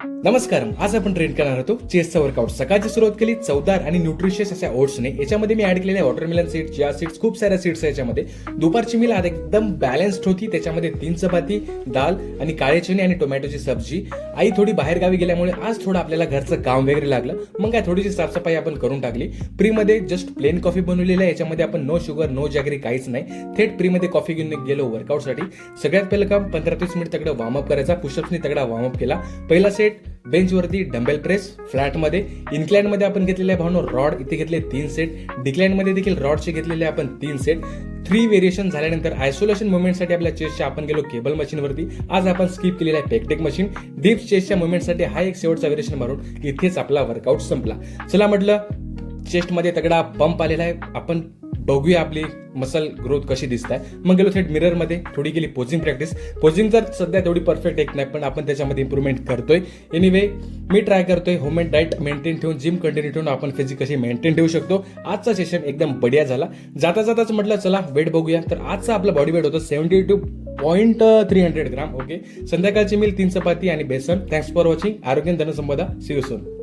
नमस्कार. आज आपण ट्रेन करणार होतो चेस्टचा वर्कआउट. सकाळची सुरुवात केली चवदार आणि न्यूट्रिशियस अशा ओट्सने. याच्यामध्ये मी ऍड केलेले वॉटरमेलन सीड्स, चिया सीड्स, खूप साऱ्या सीड्स याच्यामध्ये. दुपारची मील आज एकदम बॅलन्स्ड होती. त्याच्यामध्ये 3 चपाती, दाल आणि काळे चणे आणि टोमॅटोची सब्जी. आई थोडी बाहेर गावी गेल्यामुळे आज थोडं आपल्याला घरचं काम वगैरे लागलं. मग काय थोडीशी साफसफाई आपण करून टाकली. प्रीमध्ये जस्ट प्लेन कॉफी बनवलेली आहे. याच्यामध्ये आपण नो शुगर, नो जॅगरी काहीच नाही. थेट प्रीमध्ये कॉफी घेऊन गेलो वर्कआउटसाठी. सगळ्यात पहिलं काम 15-30 मिनिट तगडा वॉर्मअप करायचा. पुशअप्सनी तगडा वॉर्मअप केला. पहिला सेट बेंचवरती डंबेल प्रेस, फ्लॅटमध्ये. इन्क्लाइनमध्ये आपण घेतलेले आहे भावनो रॉड, इथे घेतले 3 सेट. डिक्लाइनमध्ये देखील रॉडचे घेतलेले आपण 3 सेट. 3 व्हेरिएशन झाल्यानंतर आयसोलेशन मुवमेंटसाठी आपल्या चेस्टच्या आपण गेलो केबल मशीनवरती. आज आपण स्किप केलेला आहे पेक्टेक मशीन. डीप चेस्टच्या मुवमेंटसाठी हा एक शेवटचा व्हेरिएशन मारून इथेच आपला वर्कआउट संपला. चला म्हटलं चेस्टमध्ये तगडा पंप आलेला आहे, आपण बघूया आपली मसल ग्रोथ कशी दिसत आहे. मग गेलो थेट मिररमध्ये, थोडी केली पोझिंग प्रॅक्टिस. पोझिंग तर सध्या तेवढी परफेक्ट एक नाही, पण आपण त्याच्यामध्ये इम्प्रूव्हमेंट करतोय. एनिवे मी ट्राय करतोय होममेड डाएट मेंटेन ठेवून, जिम कंटिन्यू ठेवून आपण फिजिक कशी मेंटेन ठेवू शकतो. आजचा सेशन एकदम बढिया झाला. जाता जाताच म्हटलं चला वेट बघूया. तर आजचा आपला बॉडी वेट होतं 72.300 ग्राम. ओके. संध्याकाळची मील 3 चपाती आणि बेसन. Thanks for watching. आरोग्य धनसंपदा. See you soon.